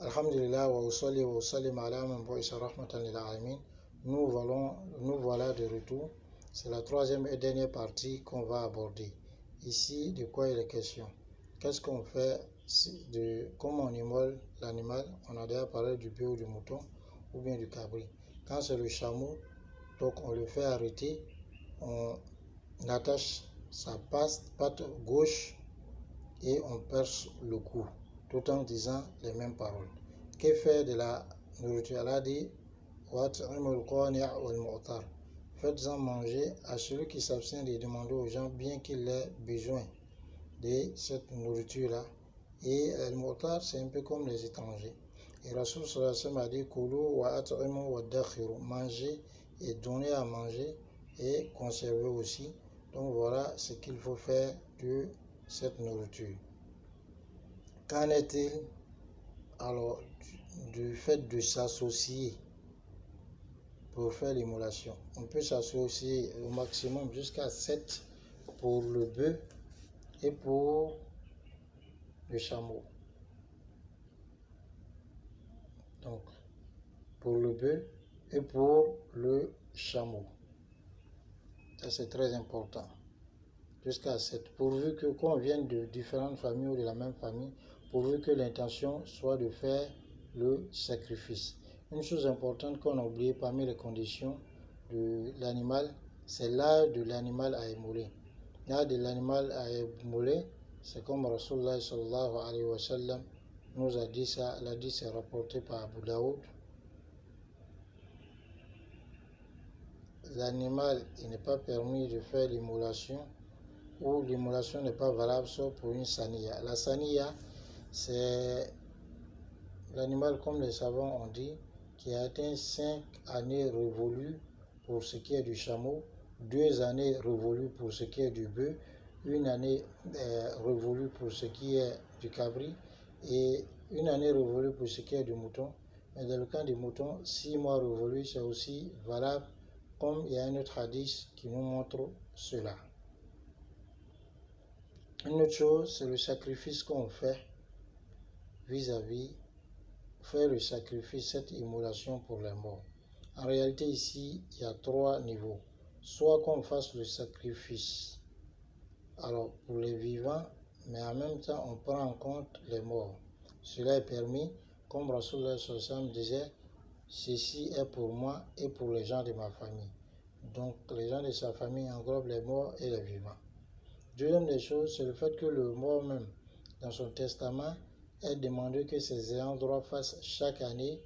Alhamdulillah wa usalli wa usallim ala man bu'isa rahmatan lil alamin. Nous voilà de retour. C'est la troisième et dernière partie qu'on va aborder. Ici, de quoi il est question? Qu'est-ce qu'on fait comment on immole l'animal? On a déjà parlé du bœuf ou du mouton ou bien du cabri. Quand c'est le chameau, donc on le fait arrêter, on attache sa patte gauche et on perce le cou, tout en disant les mêmes paroles. Que faire de la nourriture? Elle a dit faites-en manger à celui qui s'abstient de demander aux gens bien qu'il ait besoin de cette nourriture-là. Et le mu'tar, c'est un peu comme les étrangers. Et Rasul sallallahu alayhi wa sallam a dit Kulu wa at'imu wa dakhiru, manger et donner à manger et conserver aussi. Donc voilà ce qu'il faut faire de cette nourriture. Qu'en est-il alors du fait de s'associer pour faire l'immolation? On peut s'associer au maximum jusqu'à 7 pour le bœuf et pour le chameau. Donc, pour le bœuf et pour le chameau. Ça, c'est très important. Jusqu'à 7. Pourvu que, qu'on vienne de différentes familles ou de la même famille, pourvu que l'intention soit de faire le sacrifice. Une chose importante qu'on a oubliée parmi les conditions de l'animal, c'est l'âge de l'animal à immoler. L'âge de l'animal à immoler, c'est comme Rasulullah sallallahu alayhi wa sallam nous a dit ça. Elle a dit, c'est rapporté par Abu Daoud. L'animal, il n'est pas permis de faire l'immolation, ou l'immolation n'est pas valable sauf pour une saniya. La saniya, c'est l'animal, comme les savants ont dit, qui a atteint 5 années révolues pour ce qui est du chameau, 2 années révolues pour ce qui est du bœuf, 1 année révolue pour ce qui est du cabri et 1 année révolue pour ce qui est du mouton. Mais dans le cas du mouton, 6 mois révolus, c'est aussi valable, comme il y a un autre hadith qui nous montre cela. Une autre chose, c'est le sacrifice qu'on fait vis-à-vis, faire le sacrifice, cette immolation pour les morts. En réalité, ici, il y a 3 niveaux. Soit qu'on fasse le sacrifice, alors pour les vivants, mais en même temps, on prend en compte les morts. Cela est permis, comme Rasulullah sallallahu alayhi wa sallam disait, ceci est pour moi et pour les gens de ma famille. Donc, les gens de sa famille englobent les morts et les vivants. Deuxième des choses, c'est le fait que le mort même, dans son testament, ait demandé que ses ayants droit fassent chaque année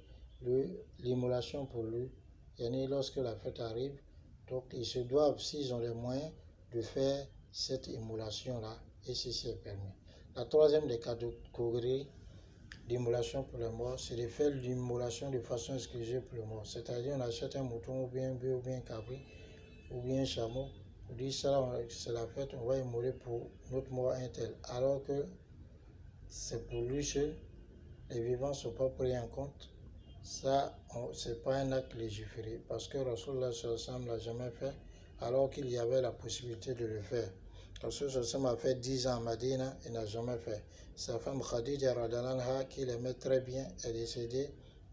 l'immolation pour lui. Et lorsque la fête arrive, donc ils se doivent, s'ils ont les moyens, de faire cette immolation-là, et ceci est permis. La troisième des catégories d'immolation pour les morts, c'est de faire l'immolation de façon exclusive pour le mort. C'est-à-dire, on achète un mouton, ou bien un bœuf, ou bien un cabri, ou bien un chameau. On dit ça, c'est la fête, on va immoler pour notre mort un tel. Alors que c'est pour lui seul, les vivants ne sont pas pris en compte. Ça, ce n'est pas un acte légiféré. Parce que Rasulullah sallallahu alayhi wa sallam ne l'a jamais fait, alors qu'il y avait la possibilité de le faire. Rasulullah sallallahu alayhi wa sallam a fait 10 ans à Madina et n'a jamais fait. Sa femme Khadija radhiyallahu anha, qui l'aimait très bien, est décédée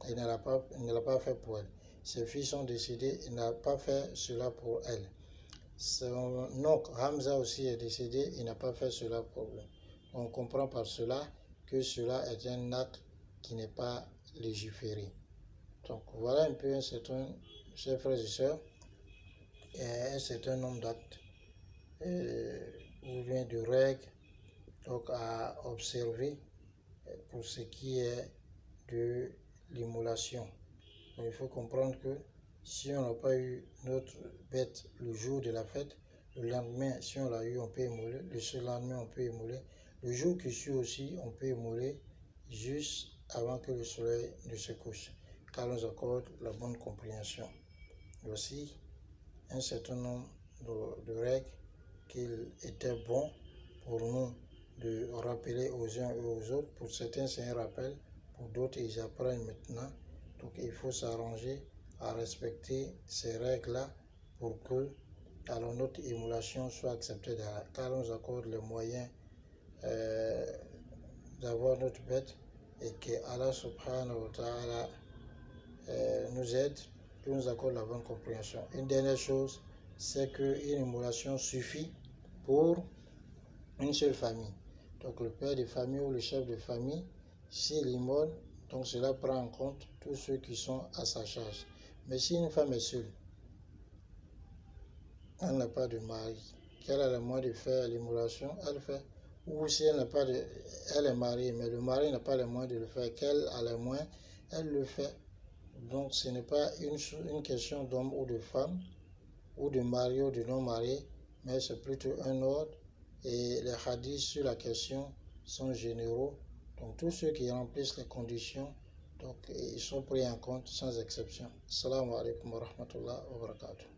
et ne l'a pas fait pour elle. Ses filles sont décédées, il n'a pas fait cela pour elle. Son oncle Hamza aussi est décédé, il n'a pas fait cela pour lui. On comprend par cela que cela est un acte qui n'est pas légiféré. Donc voilà un peu chers frères et sœurs, un certain nombre d'actes ou bien de règles donc à observer pour ce qui est de l'immolation. Il faut comprendre que si on n'a pas eu notre bête le jour de la fête, le lendemain, si on l'a eu, on peut immoler. Le surlendemain, on peut immoler. Le jour qui suit aussi, on peut immoler juste avant que le soleil ne se couche, car nous accorde la bonne compréhension. Voici un certain nombre de règles qu'il était bon pour nous de rappeler aux uns et aux autres. Pour certains, c'est un rappel, pour d'autres, ils apprennent maintenant. Donc, il faut s'arranger à respecter ces règles-là pour que alors, notre immolation soit acceptée, car on nous accorde les moyens d'avoir notre bête et que Allah subhanahu wa ta'ala nous aide, que nous accorde la bonne compréhension. Une dernière chose, c'est qu'une immolation suffit pour une seule famille. Donc le père de famille ou le chef de famille, s'il immole, donc cela prend en compte tous ceux qui sont à sa charge. Mais si une femme est seule, elle n'a pas de mari, qu'elle a le moyen de faire l'immolation, elle fait. Ou si elle n'a pas de, elle est mariée, mais le mari n'a pas les moyens de le faire, qu'elle a les moyens, elle le fait. Donc ce n'est pas une question d'homme ou de femme, ou de marié ou de non marié, mais c'est plutôt un ordre. Et les hadiths sur la question sont généraux. Donc tous ceux qui remplissent les conditions, donc ils sont pris en compte sans exception. Assalamu alaikum wa rahmatullahi wa barakatuh.